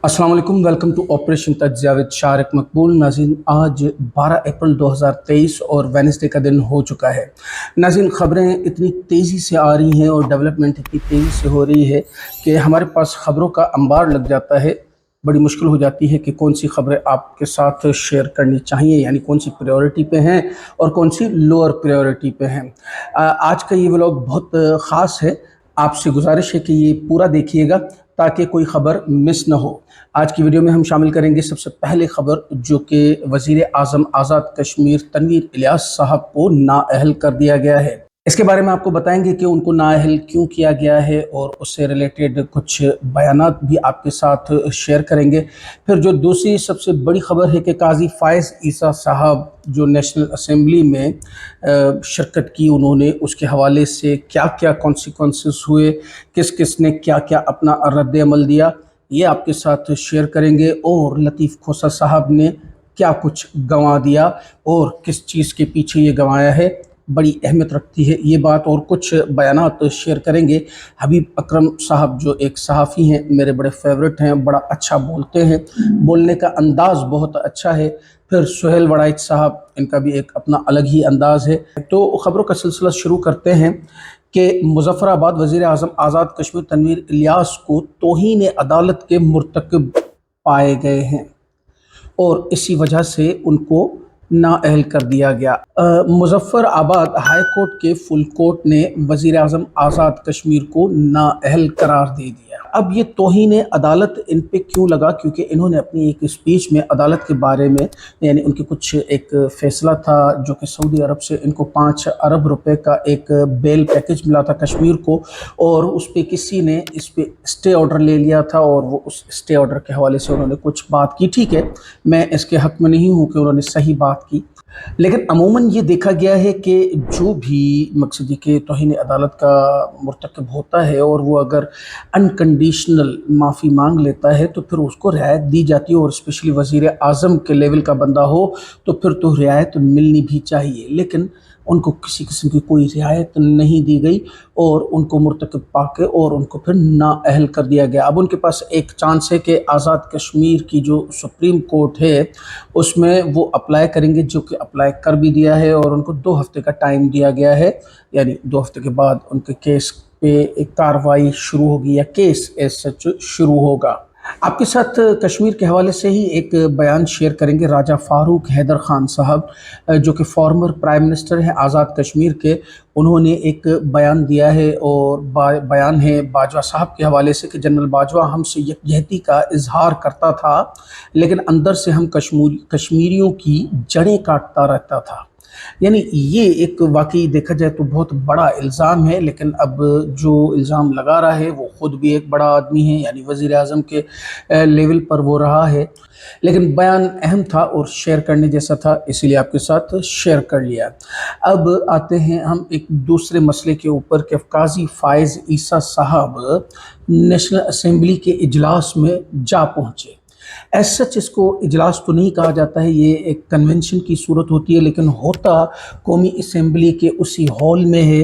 अस्सलाम वालेकुम, welcome to operation तज्ज़िया विद शारिक मकबूल। नाज़रीन, आज 12 अप्रैल 2023 और वेडनेसडे का दिन हो चुका है। नाज़रीन, ख़बरें इतनी तेज़ी से आ रही हैं और डेवलपमेंट इतनी तेज़ी से हो रही है कि हमारे पास ख़बरों का अंबार लग जाता है। बड़ी मुश्किल हो जाती है कि कौन सी ख़बरें आपके साथ शेयर करनी चाहिए, यानी कौन सी प्रायोरिटी पे हैं और कौन सी लोअर प्रायोरिटी पे हैं। आज का ये व्लॉग बहुत ख़ास है। आपसे गुजारिश है कि ये पूरा देखिएगा ताकि कोई ख़बर मिस ना हो। आज की वीडियो में हम शामिल करेंगे सबसे पहले ख़बर, जो कि वज़ीर आज़म आज़ाद कश्मीर तनवीर इलियास साहब को नाअहल कर दिया गया है। इसके बारे में आपको बताएंगे कि उनको नाअहल क्यों किया गया है और उससे रिलेटेड कुछ बयानात भी आपके साथ शेयर करेंगे। फिर जो दूसरी सबसे बड़ी ख़बर है कि काजी फ़ायज़ ईसा साहब जो नेशनल असेंबली में शिरकत की उन्होंने, उसके हवाले से क्या क्या कॉन्सिक्वेंसेस हुए, किस किस ने क्या क्या अपना रद्द अमल दिया, ये आपके साथ शेयर करेंगे। और लतीफ़ खोसा साहब ने क्या कुछ गंवा दिया और किस चीज़ के पीछे ये गंवाया है, बड़ी अहमियत रखती है ये बात। और कुछ बयानात शेयर करेंगे। हबीब अकरम साहब जो एक सहाफ़ी हैं, मेरे बड़े फेवरेट हैं, बड़ा अच्छा बोलते हैं, बोलने का अंदाज़ बहुत अच्छा है। फिर सुहेल वड़ाइच साहब, इनका भी एक अपना अलग ही अंदाज़ है। तो ख़बरों का सिलसिला शुरू करते हैं कि मुज़फ़्फ़राबाद वज़ीर आज़म आज़ाद कश्मीर तनवीर इलियास को तौहीन अदालत के मुर्तकिब पाए गए हैं और इसी वजह से उनको नाअहल कर दिया गया। मुज़फ़्फ़राबाद हाई कोर्ट के फुल कोर्ट ने वज़ीर आज़म आज़ाद कश्मीर को नाअहल करार दे दिया। अब ये तौहीन अदालत इन पे क्यों लगा? क्योंकि इन्होंने अपनी एक स्पीच में अदालत के बारे में, यानी उनके कुछ एक फ़ैसला था जो कि सऊदी अरब से इनको 5 अरब रुपए का एक बेल पैकेज मिला था कश्मीर को, और उस पे किसी ने इस पे स्टे ऑर्डर ले लिया था और वो उस स्टे ऑर्डर के हवाले से उन्होंने कुछ बात की। ठीक है, मैं इसके हक़ में नहीं हूँ कि उन्होंने सही बात की, लेकिन अमूमन ये देखा गया है कि जो भी मकसदी के तौहीन अदालत का मुर्तकब होता है और वो अगर अनकंडीशनल माफ़ी मांग लेता है तो फिर उसको रियायत दी जाती है, और स्पेशली वज़ीर आज़म के लेवल का बंदा हो तो फिर तो रियायत मिलनी भी चाहिए। लेकिन उनको किसी किस्म की कोई रियायत नहीं दी गई और उनको मुर्तकब पाके और उनको फिर नाअहल कर दिया गया। अब उनके पास एक चांस है कि आज़ाद कश्मीर की जो सुप्रीम कोर्ट है उसमें वो अप्लाई करेंगे, जो कि अप्लाई कर भी दिया है, और उनको 2 हफ़्ते का टाइम दिया गया है, यानी 2 हफ़्ते के बाद उनके केस पे एक कार्रवाई शुरू होगी या केस एज सच शुरू होगा। आपके साथ कश्मीर के हवाले से ही एक बयान शेयर करेंगे। राजा फ़ारूक हैदर ख़ान साहब, जो कि फॉर्मर प्राइम मिनिस्टर हैं आज़ाद कश्मीर के, उन्होंने एक बयान दिया है और बयान है बाजवा साहब के हवाले से कि जनरल बाजवा हमसे यकजहती का इजहार करता था, लेकिन अंदर से हम कश्मीरियों की जड़ें काटता रहता था। यानी ये एक वाकई देखा जाए तो बहुत बड़ा इल्ज़ाम है, लेकिन अब जो इल्ज़ाम लगा रहा है वो ख़ुद भी एक बड़ा आदमी है, यानी वज़ीर आज़म के लेवल पर वो रहा है। लेकिन बयान अहम था और शेयर करने जैसा था, इसीलिए आपके साथ शेयर कर लिया। अब आते हैं हम एक दूसरे मसले के ऊपर कि काज़ी फ़ायज़ ईसा साहब नेशनल असेंबली के इजलास में जा पहुँचे। एज सच इसको इजलास तो नहीं कहा जाता है, ये एक कन्वेंशन की सूरत होती है, लेकिन होता कौमी असेंबली के उसी हॉल में है,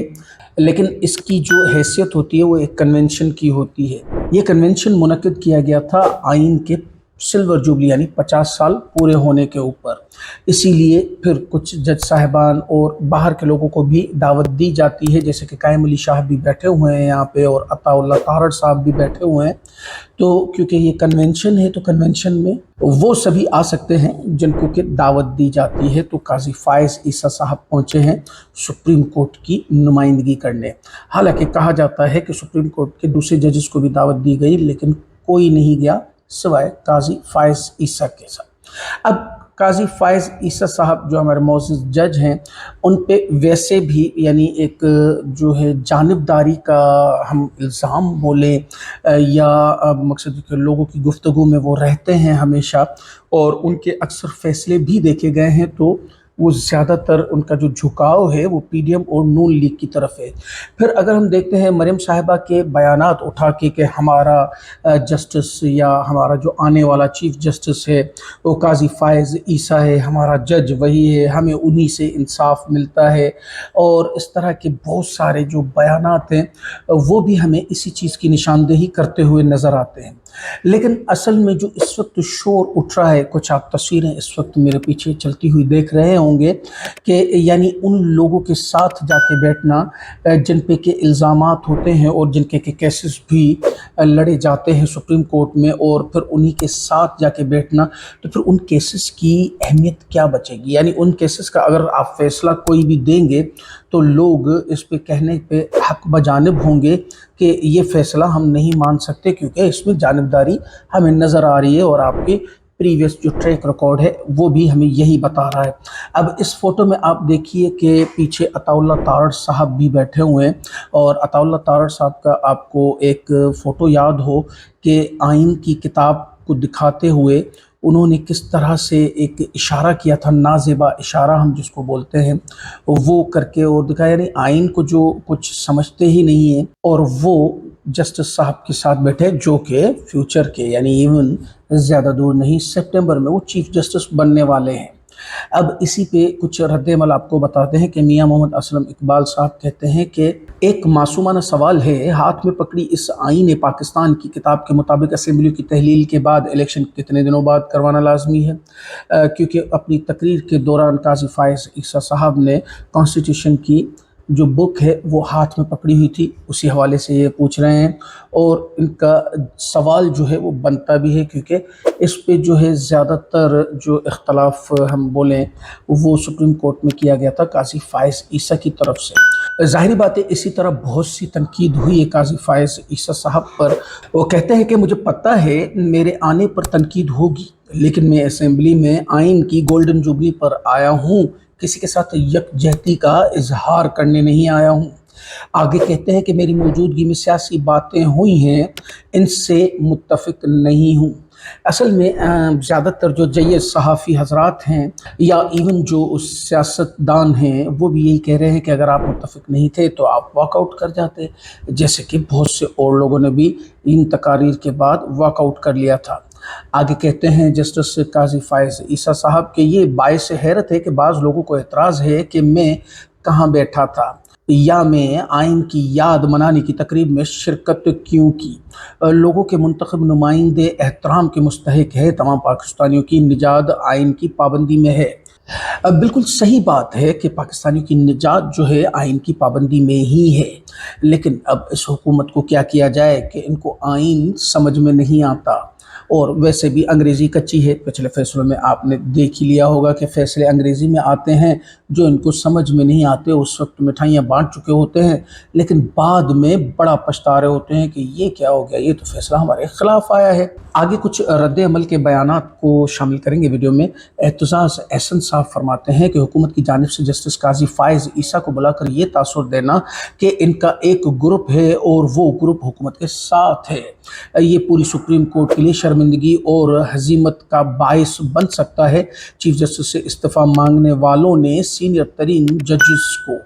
लेकिन इसकी जो हैसियत होती है वो एक कन्वेंशन की होती है। ये कन्वेंशन मुनक़्क़िद किया गया था आइन के सिल्वर जुबली यानी 50 साल पूरे होने के ऊपर, इसीलिए फिर कुछ जज साहिबान और बाहर के लोगों को भी दावत दी जाती है, जैसे कि कायम अली शाह भी बैठे हुए हैं यहाँ पे और अताउल्लाह तारड़ साहब भी बैठे हुए हैं। तो क्योंकि ये कन्वेंशन है तो कन्वेंशन में वो सभी आ सकते हैं जिनको कि दावत दी जाती है। तो काजी फ़ायज़ ईसा साहब पहुँचे हैं सुप्रीम कोर्ट की नुमाइंदगी करने। हालांकि कहा जाता है कि सुप्रीम कोर्ट के दूसरे जजेस को भी दावत दी गई, लेकिन कोई नहीं गया सिवाय काजी फ़ायज़ ईसा के साथ। अब काजी फ़ायज़ ईसा साहब जो हमारे मोअज़्ज़ज़ जज हैं, उन पे वैसे भी यानी एक जो है जानिबदारी का हम इल्ज़ाम बोलें या मकसद कि लोगों की गुफ्तगू में वो रहते हैं हमेशा, और उनके अक्सर फ़ैसले भी देखे गए हैं तो वो ज़्यादातर उनका जो झुकाव है वो पीडीएम और नून लीग की तरफ है। फिर अगर हम देखते हैं मरियम साहिबा के बयानात उठा के कि हमारा जस्टिस या हमारा जो आने वाला चीफ़ जस्टिस है वो काजी फ़ायज़ ईसा है, हमारा जज वही है, हमें उन्हीं से इंसाफ मिलता है, और इस तरह के बहुत सारे जो बयानात हैं वो भी हमें इसी चीज़ की निशानदेही करते हुए नज़र आते हैं। लेकिन असल में जो इस वक्त शोर उठ रहा है, कुछ आप तस्वीरें इस वक्त मेरे पीछे चलती हुई देख रहे होंगे कि यानी उन लोगों के साथ जाके बैठना जिन पे के इल्ज़ामात होते हैं और जिनके के केसेस भी लड़े जाते हैं सुप्रीम कोर्ट में, और फिर उन्हीं के साथ जाके बैठना, तो फिर उन केसेस की अहमियत क्या बचेगी? यानी उन केसेस का अगर आप फैसला कोई भी देंगे तो लोग इस पे कहने पे हक बजानिब होंगे कि ये फ़ैसला हम नहीं मान सकते क्योंकि इसमें जानिबदारी हमें नज़र आ रही है, और आपके प्रीवियस जो ट्रैक रिकॉर्ड है वो भी हमें यही बता रहा है। अब इस फ़ोटो में आप देखिए कि पीछे अताउल्लाह तारड़ साहब भी बैठे हुए हैं, और अताउल्लाह तारड़ साहब का आपको एक फ़ोटो याद हो कि आइन की किताब को दिखाते हुए उन्होंने किस तरह से एक इशारा किया था, नाज़ेबा इशारा हम जिसको बोलते हैं, वो करके और दिखाया। यानी आइन को जो कुछ समझते ही नहीं है, और वो जस्टिस साहब के साथ बैठे जो कि फ्यूचर के यानी इवन ज़्यादा दूर नहीं, सितंबर में वो चीफ जस्टिस बनने वाले हैं। अब इसी पे कुछ रद्द-ए-अमल आपको बताते हैं कि मियां मोहम्मद असलम इकबाल साहब कहते हैं कि एक मासूमाना सवाल है, हाथ में पकड़ी इस आईन पाकिस्तान की किताब के मुताबिक असेंबली की तहलील के बाद इलेक्शन कितने दिनों बाद करवाना लाजमी है? क्योंकि अपनी तकरीर के दौरान काजी फायज़ ईसा साहब ने कॉन्स्टिट्यूशन की जो बुक है वो हाथ में पकड़ी हुई थी, उसी हवाले से ये पूछ रहे हैं, और इनका सवाल जो है वो बनता भी है क्योंकि इस पे जो है ज़्यादातर जो इख्तलाफ हम बोलें वो सुप्रीम कोर्ट में किया गया था काजी फायज़ ईसा की तरफ से। ज़ाहिर बात है इसी तरह बहुत सी तनकीद हुई है काजी फायज़ ईसा साहब पर। वो कहते हैं कि मुझे पता है मेरे आने पर तनकीद होगी, लेकिन मैं असेंबली में आइन की गोल्डन जुबली पर आया हूँ, किसी के साथ यकजहती का इजहार करने नहीं आया हूँ। आगे कहते हैं कि मेरी मौजूदगी में सियासी बातें हुई हैं, इनसे मुत्तफिक नहीं हूँ। असल में ज़्यादातर जो जय्यद सहाफ़ी हजरात हैं या इवन जो उस सियासतदान हैं वो भी यही कह रहे हैं कि अगर आप मुत्तफिक नहीं थे तो आप वॉकआउट कर जाते, जैसे कि बहुत से और लोगों ने भी इन तकारीर के बाद वॉकआउट कर लिया था। आगे कहते हैं जस्टिस काजी फायज़ ईसा साहब के ये बाइस हैरत है कि बाज़ लोगों को एतराज़ है कि मैं कहाँ बैठा था या मैं आइन की याद मनाने की तकरीब में शिरकत क्यों की। लोगों के मुंतखब नुमाइंदे एहतराम के मुस्तहिक है, तमाम पाकिस्तानियों की निजात आइन की पाबंदी में है। अब बिल्कुल सही बात है कि पाकिस्तानियों की निजात जो है आइन की पाबंदी में ही है, लेकिन अब इस हुकूमत को क्या किया जाए कि इनको आइन समझ में नहीं आता, और वैसे भी अंग्रेज़ी कच्ची है। पिछले फैसलों में आपने देख ही लिया होगा कि फ़ैसले अंग्रेज़ी में आते हैं, जो इनको समझ में नहीं आते उस वक्त मिठाइयाँ बांट चुके होते हैं, लेकिन बाद में बड़ा पछता रहे होते हैं कि ये क्या हो गया, ये तो फ़ैसला हमारे ख़िलाफ़ आया है। आगे कुछ रद्द अमल के बयानात को शामिल करेंगे वीडियो में। एतजाज़ एहसन साहब फरमाते हैं कि हुकूमत की जानिब से जस्टिस काजी फायज़ ईसा को बुलाकर ये तासुर देना कि इनका एक ग्रुप है और वो ग्रुप हुकूमत के साथ है, ये पूरी सुप्रीम कोर्ट के लिए शर्मिंदगी और हजीमत का बायस बन सकता है। चीफ जस्टिस से इस्तीफ़ा मांगने वालों ने सीनियर तरीन जजेस को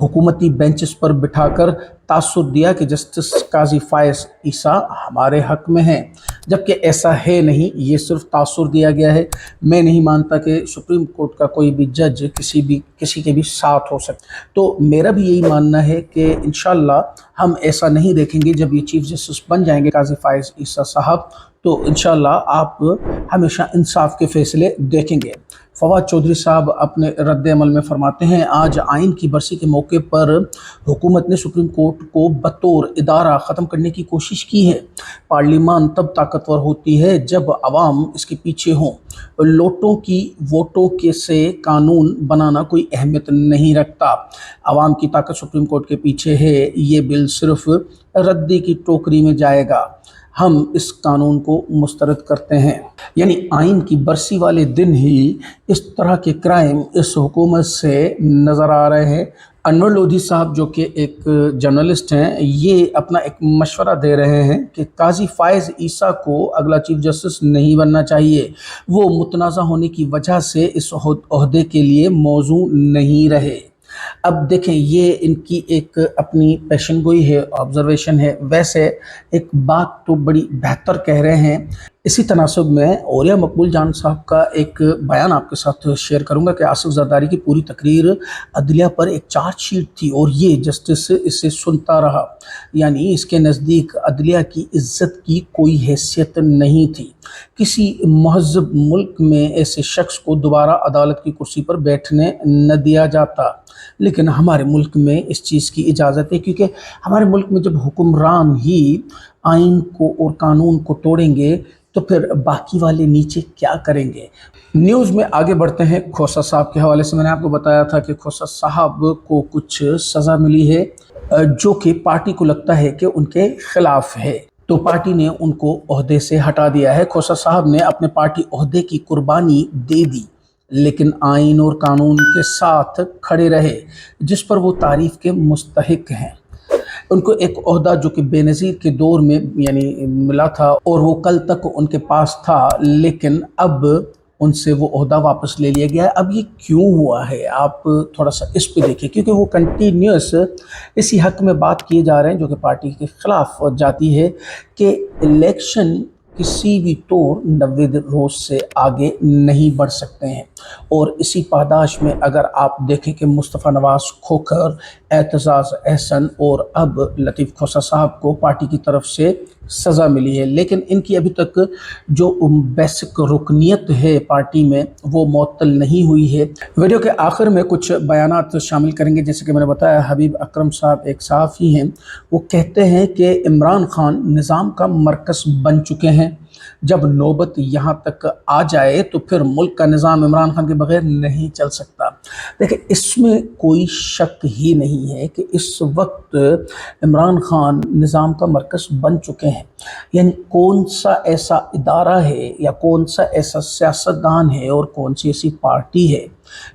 हुकूमती बेंचेस पर बिठाकर तासुर दिया कि जस्टिस काजी फायज़ ईसा हमारे हक में हैं, जबकि ऐसा है नहीं, ये सिर्फ तासुर दिया गया है। मैं नहीं मानता कि सुप्रीम कोर्ट का कोई भी जज किसी के भी साथ हो सकता। तो मेरा भी यही मानना है कि इंशाअल्लाह हम ऐसा नहीं देखेंगे। जब ये चीफ जस्टिस बन जाएंगे काजी फायज़ ईसा साहब, तो इंशाअल्लाह आप हमेशा इंसाफ के फ़ैसले देखेंगे। फवाद चौधरी साहब अपने रद्द अमल में फरमाते हैं, आज आइन की बरसी के मौके पर हुकूमत ने सुप्रीम कोर्ट को बतौर इदारा ख़त्म करने की कोशिश की है। पार्लिमान तब ताकतवर होती है जब अवाम इसके पीछे हों। लोटों की वोटों के से कानून बनाना कोई अहमियत नहीं रखता। अवाम की ताकत सुप्रीम कोर्ट के पीछे है। ये बिल सिर्फ रद्दी की टोकरी में जाएगा। हम इस कानून को मुस्तरद करते हैं। यानी आइन की बरसी वाले दिन ही इस तरह के क्राइम इस हुकूमत से नज़र आ रहे हैं। अनवर लोधी साहब जो कि एक जर्नलिस्ट हैं, ये अपना एक मशवरा दे रहे हैं कि काजी फायज़ ईसा को अगला चीफ जस्टिस नहीं बनना चाहिए। वो मुतनाज़ा होने की वजह से इस ओहदे के लिए मौजू नहीं रहे। अब देखें, ये इनकी एक अपनी पेशन गोई है, ऑब्जर्वेशन है। वैसे एक बात तो बड़ी बेहतर कह रहे हैं, इसी तनासब में औलिया मकबूल जान साहब का एक बयान आपके साथ शेयर करूंगा कि आसिफ जरदारी की पूरी तकरीर अदलिया पर एक चार्जशीट थी और ये जस्टिस इसे सुनता रहा, यानी इसके नज़दीक अदलिया की इज्जत की कोई हैसियत नहीं थी। किसी महज़ब मुल्क में ऐसे शख्स को दोबारा अदालत की कुर्सी पर बैठने न दिया जाता, लेकिन हमारे मुल्क में इस चीज़ की इजाज़त है, क्योंकि हमारे मुल्क में जब हुक्मरान ही आइन को और कानून को तोड़ेंगे तो फिर बाकी वाले नीचे क्या करेंगे। न्यूज़ में आगे बढ़ते हैं। खोसा साहब के हवाले से मैंने आपको बताया था कि खोसा साहब को कुछ सज़ा मिली है जो कि पार्टी को लगता है कि उनके खिलाफ है, तो पार्टी ने उनको ओहदे से हटा दिया है। खोसा साहब ने अपने पार्टी ओहदे की कुर्बानी दे दी, लेकिन आइन और कानून के साथ खड़े रहे, जिस पर वो तारीफ़ के मुस्तहिक हैं। उनको एक ओहदा जो कि बेनज़ीर के दौर में यानी मिला था और वो कल तक उनके पास था, लेकिन अब उनसे वो ओहदा वापस ले लिया गया है। अब ये क्यों हुआ है, आप थोड़ा सा इस पे देखिए, क्योंकि वो कंटिन्यूस इसी हक में बात किए जा रहे हैं जो कि पार्टी के ख़िलाफ़ जाती है कि इलेक्शन किसी भी तौर 90 रोज़ से आगे नहीं बढ़ सकते हैं। और इसी पादाश में अगर आप देखें कि मुस्तफ़ा नवाज़ खोखर, एतज़ाज़ अहसन और अब लतीफ़ खोसा साहब को पार्टी की तरफ से सज़ा मिली है, लेकिन इनकी अभी तक जो बेसिक रुकनीत है पार्टी में वो मुअत्तल नहीं हुई है। वीडियो के आखिर में कुछ बयानात शामिल करेंगे। जैसे कि मैंने बताया, हबीब अकरम साहब एक सहाफ़ी हैं, वो कहते हैं कि इमरान खान निज़ाम का मरकज़ बन चुके हैं। जब नौबत यहाँ तक आ जाए तो फिर मुल्क का निज़ाम इमरान खान के बगैर नहीं चल सकता। देखिए, इसमें कोई शक ही नहीं है कि इस वक्त इमरान खान निज़ाम का मरकज़ बन चुके हैं। यानी कौन सा ऐसा इदारा है या कौन सा ऐसा सियासतदान है और कौन सी ऐसी पार्टी है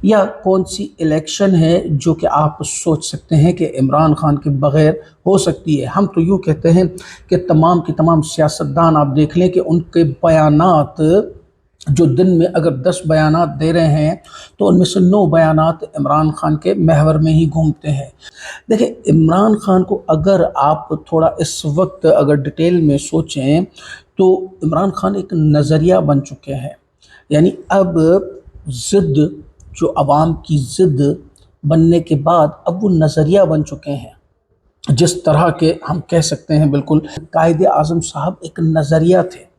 या कौन सी इलेक्शन है जो कि आप सोच सकते हैं कि इमरान खान के बग़ैर हो सकती है। हम तो यूँ कहते हैं कि तमाम के तमाम सियासतदान आप देख लें कि उनके बयानात जो दिन में अगर 10 बयानात दे रहे हैं तो उनमें से 9 बयानात इमरान खान के महवर में ही घूमते हैं। देखिए, इमरान खान को अगर आप थोड़ा इस वक्त अगर डिटेल में सोचें तो इमरान खान एक नज़रिया बन चुके हैं। यानी अब ज़िद जो अवाम की ज़िद बनने के बाद अब वो नज़रिया बन चुके हैं। जिस तरह के हम कह सकते हैं बिल्कुल कायदे आज़म साहब एक नज़रिया थे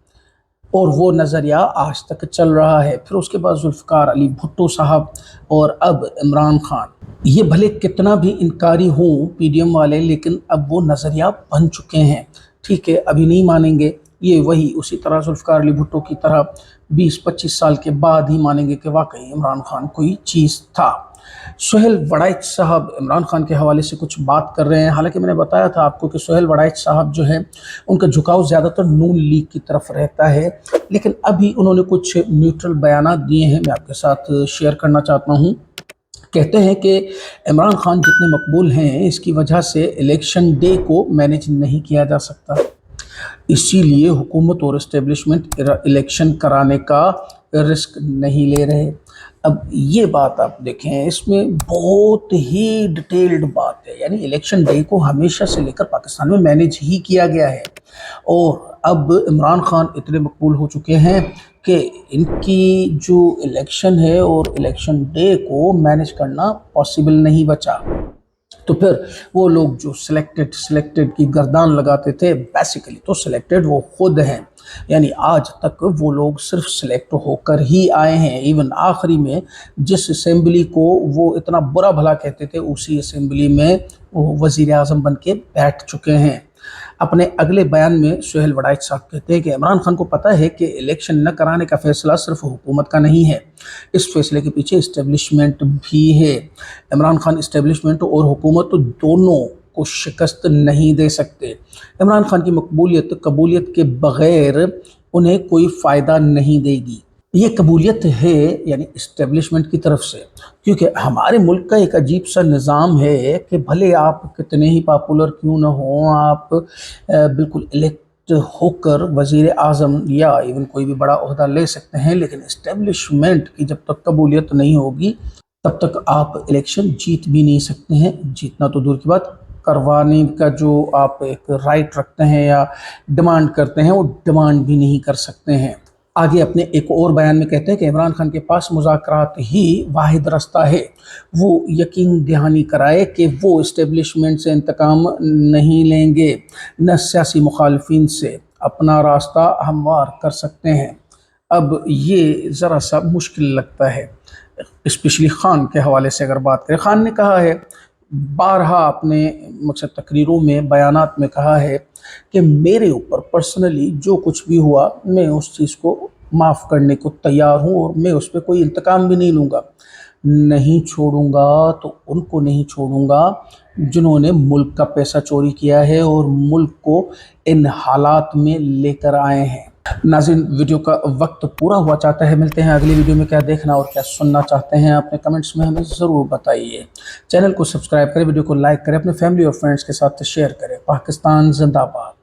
और वो नज़रिया आज तक चल रहा है। फिर उसके बाद जुल्फ़िकार अली भुट्टो साहब और अब इमरान खान, ये भले कितना भी इनकारी हों पीडीएम वाले, लेकिन अब वो नज़रिया बन चुके हैं। ठीक है, अभी नहीं मानेंगे, ये वही उसी तरह जुल्फ़िकार अली भुट्टो की तरह 20-25 साल के बाद ही मानेंगे कि वाकई इमरान खान कोई चीज़ था। सुहेल वड़ाइच साहब इमरान खान के हवाले से कुछ बात कर रहे हैं। हालांकि मैंने बताया था आपको कि सुहेल वड़ाइच साहब जो है उनका झुकाव ज़्यादातर नून लीग की तरफ रहता है, लेकिन अभी उन्होंने कुछ न्यूट्रल बयानात दिए हैं, मैं आपके साथ शेयर करना चाहता हूँ। कहते हैं कि इमरान खान जितने मकबूल हैं इसकी वजह से इलेक्शन डे को मैनेज नहीं किया जा सकता, इसीलिए हुकूमत और इस्टेब्लिशमेंट इलेक्शन कराने का रिस्क नहीं ले रहे। अब ये बात आप देखें, इसमें बहुत ही डिटेल्ड बात है। यानी इलेक्शन डे को हमेशा से लेकर पाकिस्तान में मैनेज ही किया गया है और अब इमरान खान इतने मकबूल हो चुके हैं कि इनकी जो इलेक्शन है और इलेक्शन डे को मैनेज करना पॉसिबल नहीं बचा। तो फिर वो लोग जो सिलेक्टेड की गर्दान लगाते थे, बेसिकली तो सिलेक्टेड वो खुद हैं। यानी आज तक वो लोग सिर्फ सिलेक्ट होकर ही आए हैं। इवन आखिरी में जिस असेंबली को वो इतना बुरा भला कहते थे, उसी असेंबली में वो वज़ीर आज़म बन के बैठ चुके हैं। अपने अगले बयान में सुहेल वड़ाइच साहब कहते हैं कि इमरान खान को पता है कि इलेक्शन न कराने का फ़ैसला सिर्फ हुकूमत का नहीं है, इस फैसले के पीछे इस्टेब्लिशमेंट भी है। इमरान खान इस्टेब्लिशमेंट और हुकूमत तो दोनों को शिकस्त नहीं दे सकते। इमरान खान की मकबूलियत कबूलियत के बग़ैर उन्हें कोई फ़ायदा नहीं देगी। ये कबूलियत है यानी इस्टेब्लिशमेंट की तरफ से, क्योंकि हमारे मुल्क का एक अजीब सा निज़ाम है कि भले आप कितने ही पॉपुलर क्यों न हों, आप बिल्कुल इलेक्ट होकर वज़ीर आज़म या इवन कोई भी बड़ा ओहदा ले सकते हैं, लेकिन इस्टेब्लिशमेंट की जब तक कबूलियत नहीं होगी तब तक आप इलेक्शन जीत भी नहीं सकते हैं। जीतना तो दूर की बात, करवाने का जो आप एक राइट रखते हैं या डिमांड करते हैं, वो डिमांड भी नहीं कर सकते हैं। आगे अपने एक और बयान में कहते हैं कि इमरान खान के पास मुज़ाकरात ही वाहिद रास्ता है। वो यकीन दहानी कराए कि वो इस्टेब्लिशमेंट से इंतकाम नहीं लेंगे, न सियासी मुखालफिन से अपना रास्ता हमवार कर सकते हैं। अब ये ज़रा सा मुश्किल लगता है, स्पेशली ख़ान के हवाले से अगर बात करें। ख़ान ने कहा है, बारहा अपने मकसद तकरीरों में, बयानात में कहा है कि मेरे ऊपर पर्सनली जो कुछ भी हुआ, मैं उस चीज़ को माफ़ करने को तैयार हूँ और मैं उस पर कोई इंतकाम भी नहीं लूँगा। नहीं छोड़ूंगा तो उनको नहीं छोड़ूंगा जिन्होंने मुल्क का पैसा चोरी किया है और मुल्क को इन हालात में लेकर आए हैं। नाज़रीन, वीडियो का वक्त पूरा हुआ चाहता है। मिलते हैं अगली वीडियो में। क्या देखना और क्या सुनना चाहते हैं अपने कमेंट्स में हमें ज़रूर बताइए। चैनल को सब्सक्राइब करें, वीडियो को लाइक करें, अपने फैमिली और फ्रेंड्स के साथ शेयर करें। पाकिस्तान जिंदाबाद।